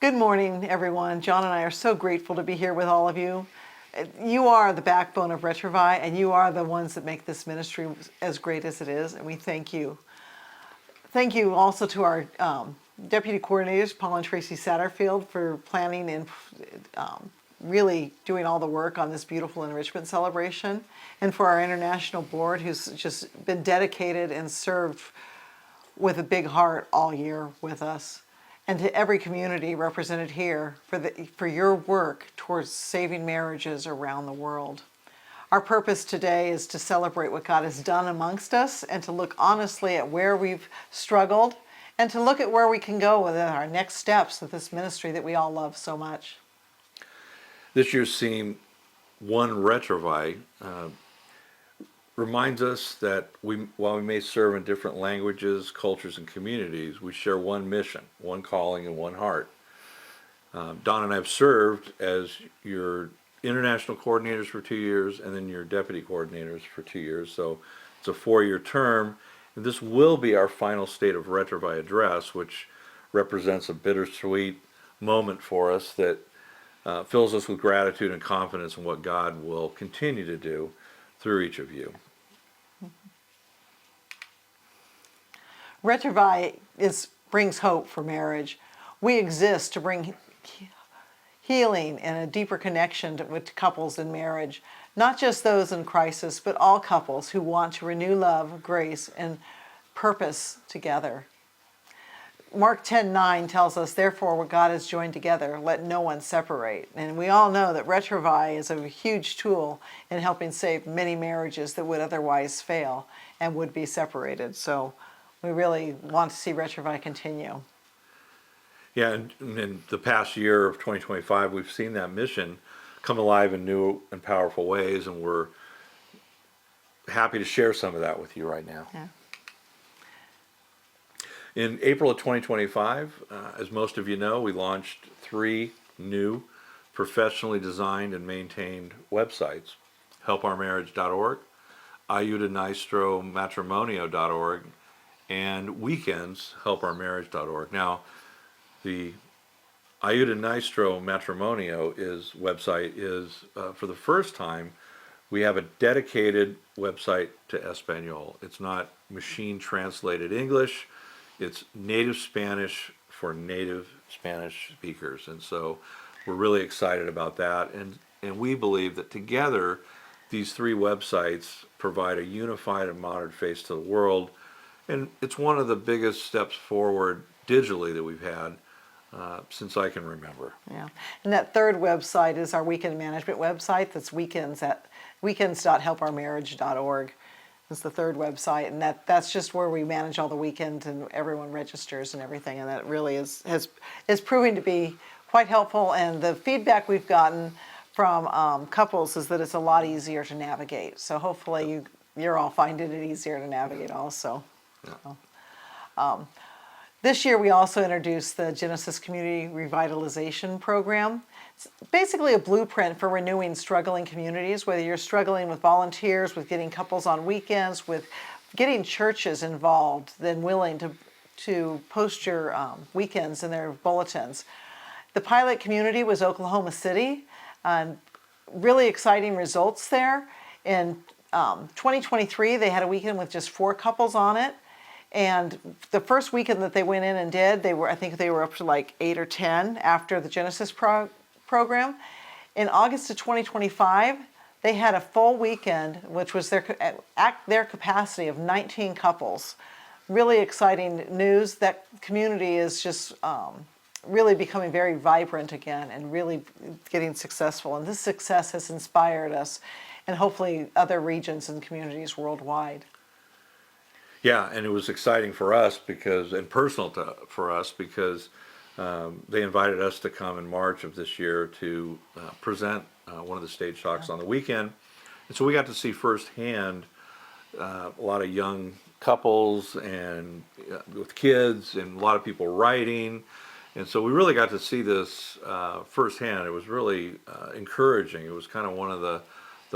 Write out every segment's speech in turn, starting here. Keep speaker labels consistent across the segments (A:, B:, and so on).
A: Good morning, everyone. John and I are so grateful to be here with all of you. You are the backbone of Retrouvaille, and you are the ones that make this ministry as great as it is, and we thank you. Thank you also to our deputy coordinators, Paul and Tracy Satterfield, for planning and really doing all the work on this beautiful enrichment celebration, and for our international board, who's just been dedicated and served with a big heart all year with us, and to every community represented here for your work towards saving marriages around the world. Our purpose today is to celebrate what God has done amongst us and to look honestly at where we've struggled and to look at where we can go with our next steps with this ministry that we all love so much.
B: This year's theme, One Retrouvaille, reminds us that while we may serve in different languages, cultures, and communities, we share one mission, one calling, and one heart. Donna and I have served as your international coordinators for 2 years and then your deputy coordinators for 2 years, so it's a 4-year term. And this will be our final State of Retrouvaille address, which represents a bittersweet moment for us that fills us with gratitude and confidence in what God will continue to do through each of you.
A: Retrouvaille brings hope for marriage. We exist to bring healing and a deeper connection with couples in marriage, not just those in crisis, but all couples who want to renew love, grace, and purpose together. Mark 10:9 tells us, therefore, what God has joined together, let no one separate. And we all know that Retrouvaille is a huge tool in helping save many marriages that would otherwise fail and would be separated. So we really want to see Retrouvaille continue.
B: Yeah, and in the past year of 2025, we've seen that mission come alive in new and powerful ways, and we're happy to share some of that with you right now.
A: Yeah.
B: In April of 2025, as most of you know, we launched 3 new professionally designed and maintained websites: helpourmarriage.org, aiutaniestromatrimonio.org, and weekends helpourmarriage.org. Now, the Aiuta Nistro Matrimonio website is for the first time, we have a dedicated website to Espanol. It's not machine translated English. It's native Spanish for native Spanish speakers. And so we're really excited about that. And we believe that together, these 3 websites provide a unified and modern face to the world. And it's one of the biggest steps forward digitally that we've had since I can remember.
A: Yeah, and that third website is our weekend management website. That's weekends.helpourmarriage.org. It's the third website, and that's just where we manage all the weekends and everyone registers and everything. And that really is proving to be quite helpful. And the feedback we've gotten from couples is that it's a lot easier to navigate. So hopefully you're all finding it easier to navigate also.
B: Yeah.
A: This year we also introduced the Genesis Community Revitalization Program. It's basically a blueprint for renewing struggling communities, whether you're struggling with volunteers, with getting couples on weekends, with getting churches involved, then willing to post your weekends in their bulletins. The pilot community was Oklahoma City. Really exciting results there. In 2023, they had a weekend with just 4 couples on it. And the first weekend that they went in and did, I think they were up to like 8 or 10 after the Genesis program. In August of 2025, they had a full weekend, which was their capacity of 19 couples. Really exciting news. That community is just really becoming very vibrant again and really getting successful. And this success has inspired us and hopefully other regions and communities worldwide.
B: Yeah, and it was exciting for us and personal for us because they invited us to come in March of this year to present one of the stage talks on the weekend. And so we got to see firsthand a lot of young couples and with kids and a lot of people writing. And so we really got to see this firsthand. It was really encouraging. It was kind of one of the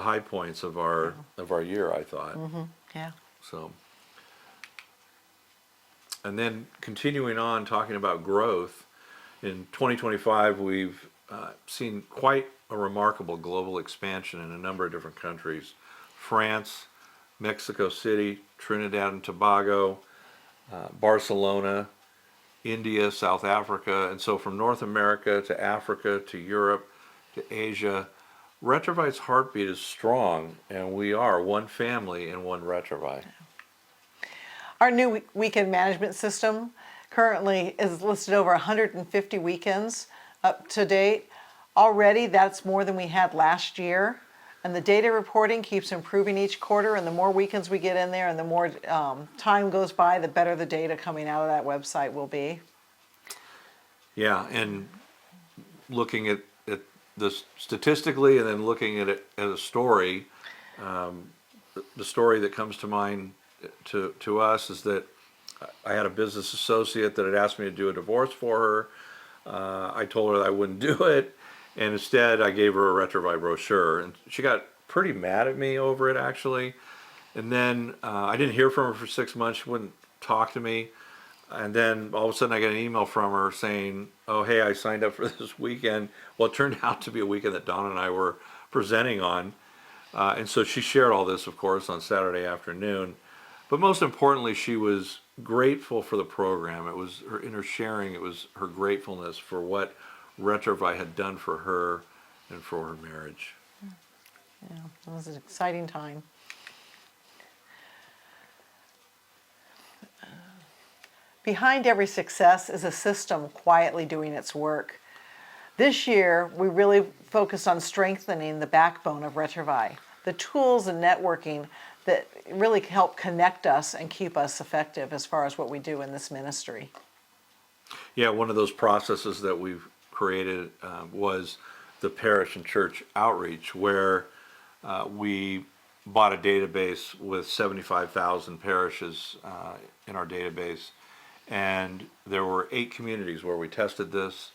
B: high points of our year, I thought.
A: Mm-hmm. Yeah.
B: So. And then continuing on talking about growth, In 2025, we've seen quite a remarkable global expansion in a number of different countries. France, Mexico City, Trinidad and Tobago, Barcelona, India, South Africa, and so from North America to Africa to Europe to Asia, Retrouvaille's heartbeat is strong, and we are one family in one Retrouvaille.
A: Our new weekend management system currently is listed over 150 weekends up to date. Already, that's more than we had last year. And the data reporting keeps improving each quarter, and the more weekends we get in there and the more time goes by, the better the data coming out of that website will be.
B: Yeah, and looking at this statistically and then looking at it as a story, the story that comes to mind to us is that I had a business associate that had asked me to do a divorce for her. I told her that I wouldn't do it, and instead I gave her a Retrouvaille brochure, and she got pretty mad at me over it, actually. And then I didn't hear from her for 6 months. She wouldn't talk to me. And then all of a sudden I got an email from her saying, oh, hey, I signed up for this weekend. Well, it turned out to be a weekend that Donna and I were presenting on. And so she shared all this, of course, on Saturday afternoon. But most importantly, she was grateful for the program. It was her, in her sharing, it was her gratefulness for what Retrouvaille had done for her and for her marriage.
A: Yeah, it was an exciting time. Behind every success is a system quietly doing its work. This year, we really focused on strengthening the backbone of Retrouvaille, the tools and networking that really help connect us and keep us effective as far as what we do in this ministry.
B: Yeah, one of those processes that we've created was the parish and church outreach, where we bought a database with 75,000 parishes in our database. And there were 8 communities where we tested this,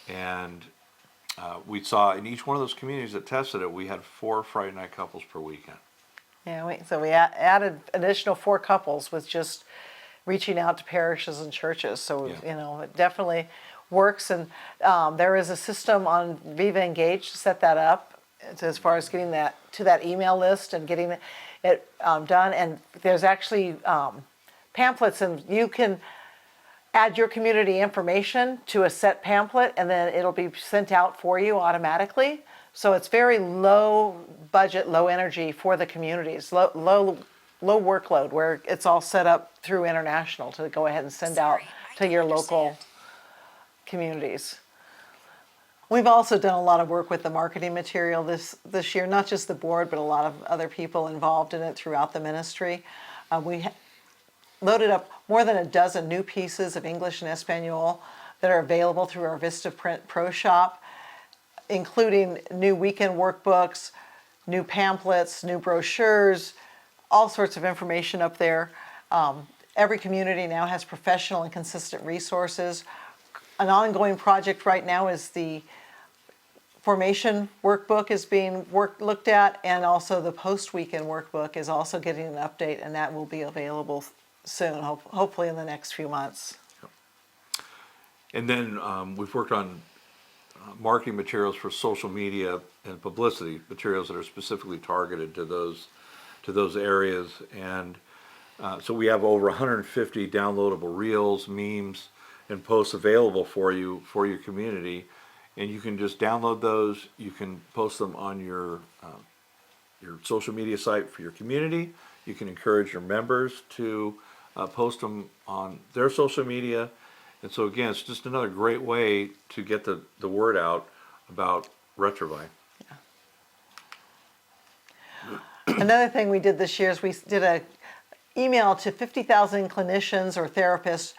B: and we saw in each one of those communities that tested it, we had 4 Friday night couples per weekend.
A: Yeah, so we added additional 4 couples with just reaching out to parishes and churches. So,
B: Yeah.
A: it definitely works. And there is a system on Viva Engage to set that up as far as getting that to that email list and getting it done. And there's actually pamphlets, and you can add your community information to a set pamphlet, and then it'll be sent out for you automatically. So it's very low budget, low energy for the communities, low workload, where it's all set up through International to go ahead and send out to your local communities. We've also done a lot of work with the marketing material this year, not just the board, but a lot of other people involved in it throughout the ministry. We loaded up more than a dozen new pieces of English and Espanol that are available through our VistaPrint Pro Shop, including new weekend workbooks, new pamphlets, new brochures, all sorts of information up there. Every community now has professional and consistent resources. An ongoing project right now is the formation workbook is being looked at, and also the post-weekend workbook is also getting an update, and that will be available soon, hopefully in the next few months.
B: And then we've worked on marketing materials for social media and publicity materials that are specifically targeted to those areas. And so we have over 150 downloadable reels, memes, and posts available for you for your community. And you can just download those. You can post them on your social media site for your community. You can encourage your members to post them on their social media. And so again, it's just another great way to get the word out about Retrouvaille.
A: Another thing we did this year is we did a email to 50,000 clinicians or therapists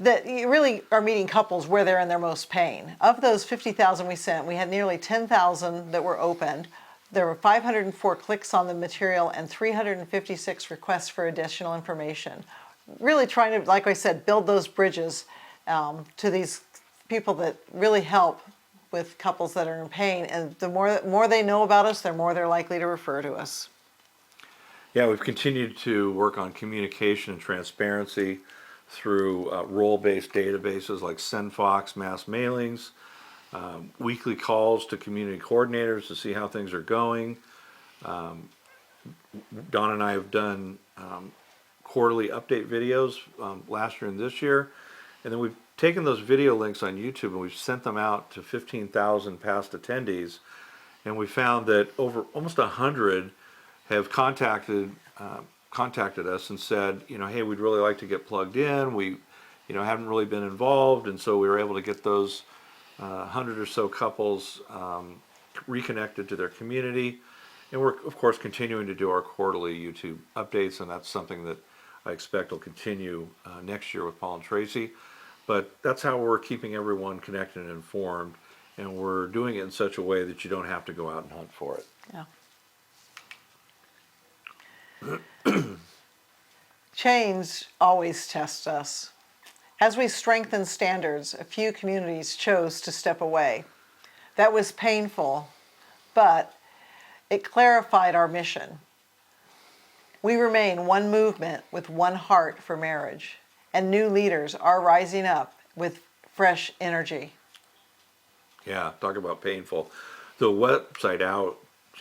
A: that really are meeting couples where they're in their most pain. Of those 50,000 we sent, we had nearly 10,000 that were opened. There were 504 clicks on the material and 356 requests for additional information. Really trying to, like I said, build those bridges to these people that really help with couples that are in pain. And the more they know about us, the more they're likely to refer to us.
B: Yeah, we've continued to work on communication and transparency through role-based databases like SendFox mass mailings, weekly calls to community coordinators to see how things are going. Donna and I have done quarterly update videos last year and this year, and then we've taken those video links on YouTube and we've sent them out to 15,000 past attendees, and we found that over almost 100 have contacted us and said, hey, we'd really like to get plugged in. We, haven't really been involved, and so we were able to get those 100 or so couples reconnected to their community. And we're, of course, continuing to do our quarterly YouTube updates, and that's something that I expect will continue next year with Paul and Tracy. But that's how we're keeping everyone connected and informed, and we're doing it in such a way that you don't have to go out and hunt for it.
A: Yeah. Change always tests us. As we strengthen standards, a few communities chose to step away. That was painful, but it clarified our mission. We remain one movement with one heart for marriage, and new leaders are rising up with fresh energy.
B: Yeah, talk about painful. The website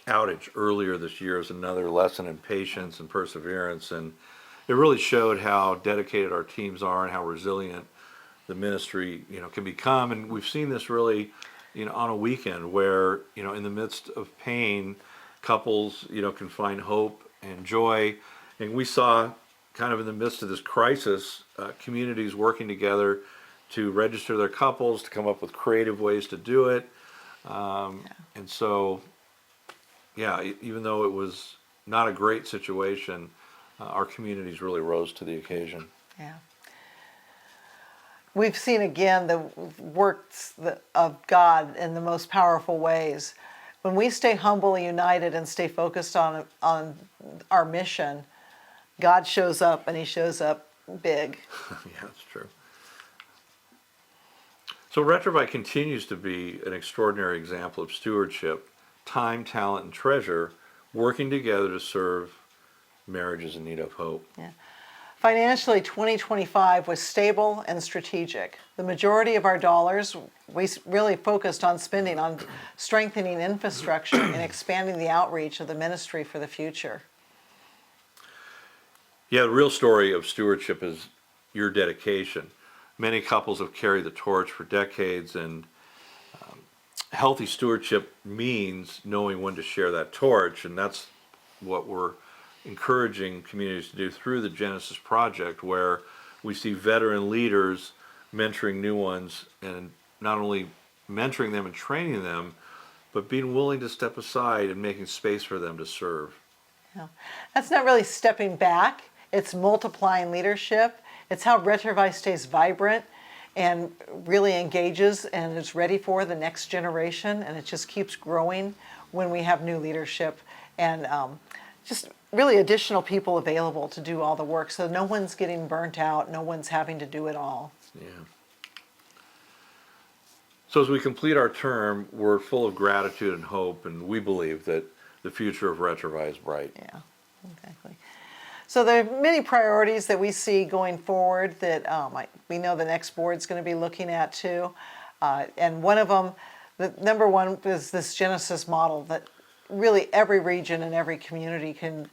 B: outage earlier this year is another lesson in patience and perseverance, and it really showed how dedicated our teams are and how resilient the ministry, can become. And we've seen this really, on a weekend where, in the midst of pain, couples, can find hope and joy. And we saw kind of in the midst of this crisis, communities working together to register their couples, to come up with creative ways to do it. And so, even though it was not a great situation, our communities really rose to the occasion.
A: Yeah. We've seen again the works of God in the most powerful ways. When we stay humble and united and stay focused on our mission, God shows up, and he shows up big.
B: Yeah, that's true. So Retrouvaille continues to be an extraordinary example of stewardship, time, talent, and treasure working together to serve marriages in need of hope.
A: Yeah. Financially, 2025 was stable and strategic. The majority of our dollars, we really focused on spending on strengthening infrastructure and expanding the outreach of the ministry for the future.
B: Yeah, the real story of stewardship is your dedication. Many couples have carried the torch for decades, and healthy stewardship means knowing when to share that torch, and that's what we're encouraging communities to do through the Genesis Project, where we see veteran leaders mentoring new ones, and not only mentoring them and training them, but being willing to step aside and making space for them to serve.
A: Yeah. That's not really stepping back, it's multiplying leadership. It's how Retrouvaille stays vibrant and really engages and is ready for the next generation, and it just keeps growing when we have new leadership and just really additional people available to do all the work, so no one's getting burnt out, no one's having to do it all.
B: Yeah. So as we complete our term, we're full of gratitude and hope, and we believe that the future of Retrouvaille is bright.
A: Yeah, exactly. So there are many priorities that we see going forward that we know the next board's going to be looking at too. And one of them, the number one, is this Genesis model that really every region and every community can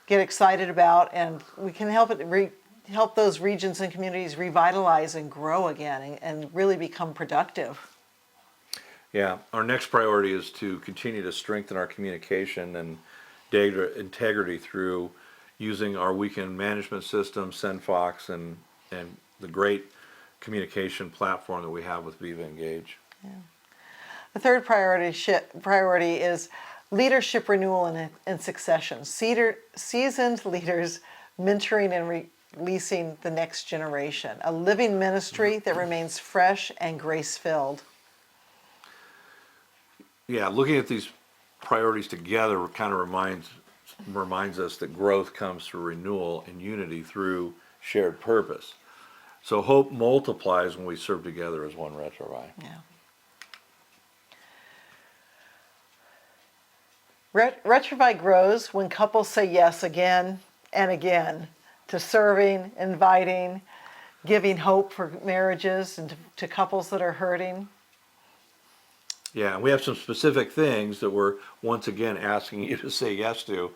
A: get excited about, and we can help those regions and communities revitalize and grow again and really become productive.
B: Yeah, our next priority is to continue to strengthen our communication and data integrity through using our weekend management system, SendFox, and the great communication platform that we have with Viva Engage.
A: Yeah. The third priority is leadership renewal and succession. Seasoned leaders mentoring and releasing the next generation. A living ministry that remains fresh and grace-filled.
B: Yeah, looking at these priorities together kind of reminds us that growth comes through renewal and unity through shared purpose. So hope multiplies when we serve together as one Retrouvaille.
A: Yeah. Retrouvaille grows when couples say yes again and again to serving, inviting, giving hope for marriages and to couples that are hurting.
B: Yeah, and we have some specific things that we're once again asking you to say yes to.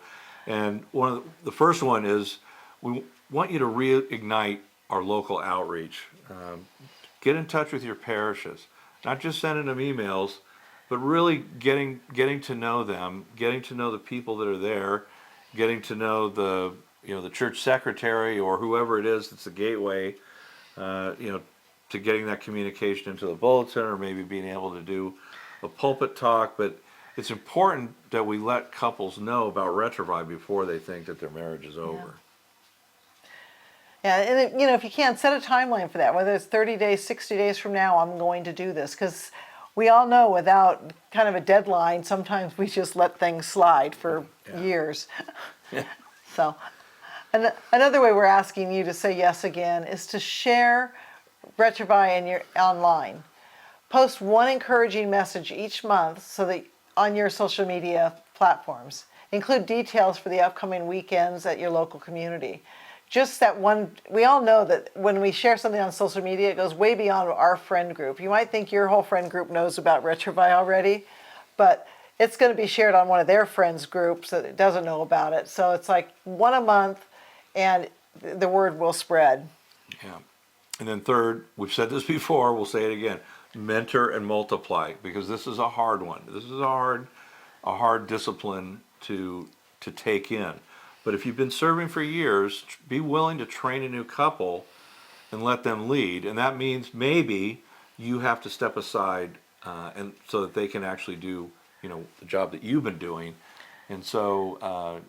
B: And the first one is we want you to reignite our local outreach. Get in touch with your parishes, not just sending them emails, but really getting to know them, getting to know the people that are there, getting to know the church secretary or whoever it is that's the gateway, to getting that communication into the bulletin or maybe being able to do a pulpit talk. But it's important that we let couples know about Retrouvaille before they think that their marriage is over.
A: Yeah, and if you can't, set a timeline for that, whether it's 30 days, 60 days from now, I'm going to do this. Because we all know without kind of a deadline, sometimes we just let things slide for years. So another way we're asking you to say yes again is to share Retrouvaille in your online. Post one encouraging message each month so that on your social media platforms. Include details for the upcoming weekends at your local community. Just that one, we all know that when we share something on social media, it goes way beyond our friend group. You might think your whole friend group knows about Retrouvaille already, but it's going to be shared on one of their friends' groups that doesn't know about it. So it's like one a month, and the word will spread.
B: Yeah. And then third, we've said this before, we'll say it again, mentor and multiply, because this is a hard one. This is a hard discipline to take in. But if you've been serving for years, be willing to train a new couple and let them lead. And that means maybe you have to step aside and so that they can actually do, the job that you've been doing. And so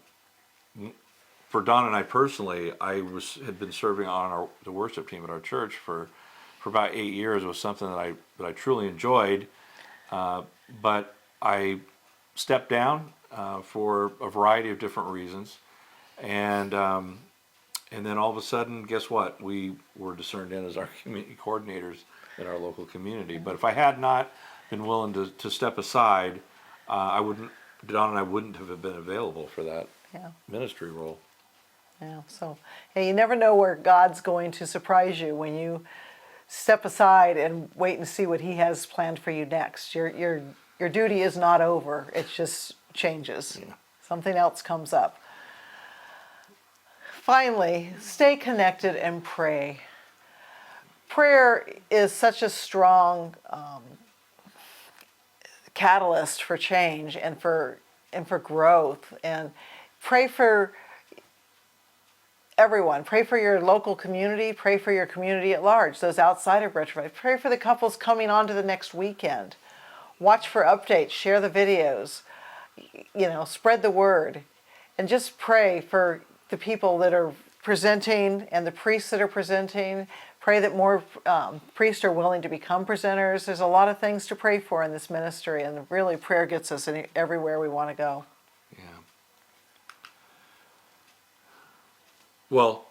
B: for Donna and I personally, had been serving on the worship team at our church for about 8 years. It was something that I truly enjoyed, but I stepped down for a variety of different reasons, and then all of a sudden, guess what? We were discerned in as our community coordinators in our local community. But if I had not been willing to step aside, Donna and I wouldn't have been available for that ministry role.
A: Yeah. So, hey, you never know where God's going to surprise you when you step aside and wait and see what He has planned for you next. Your duty is not over. It just changes.
B: Yeah.
A: Something else comes up. Finally, stay connected and pray. Prayer is such a strong catalyst for change and for growth. And pray for everyone. Pray for your local community. Pray for your community at large, those outside of Retrouvaille. Pray for the couples coming on to the next weekend. Watch for updates. Share the videos. Spread the word. And just pray for the people that are presenting and the priests that are presenting. Pray that more priests are willing to become presenters. There's a lot of things to pray for in this ministry, and really prayer gets us everywhere we want to go.
B: Yeah. Well,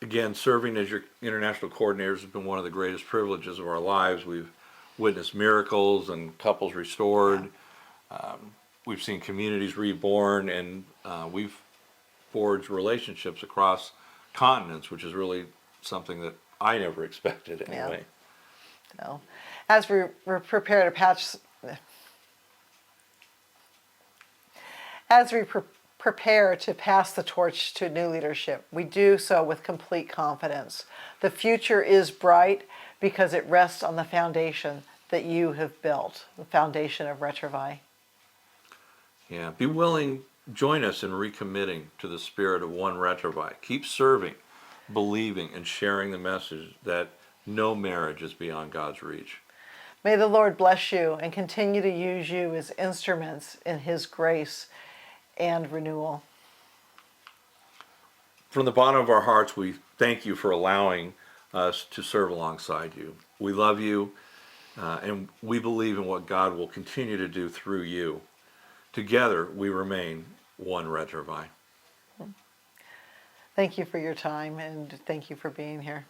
B: again, serving as your international coordinators has been one of the greatest privileges of our lives. We've witnessed miracles and couples restored. We've seen communities reborn, and we've forged relationships across continents, which is really something that I never expected anyway.
A: Yeah. So, as we prepare to pass the torch to new leadership, we do so with complete confidence. The future is bright because it rests on the foundation that you have built, the foundation of Retrouvaille.
B: Yeah, be willing, join us in recommitting to the spirit of one Retrouvaille. Keep serving, believing, and sharing the message that no marriage is beyond God's reach.
A: May the Lord bless you and continue to use you as instruments in His grace and renewal.
B: From the bottom of our hearts, we thank you for allowing us to serve alongside you. We love you, and we believe in what God will continue to do through you. Together, we remain one Retrouvaille.
A: Thank you for your time, and thank you for being here.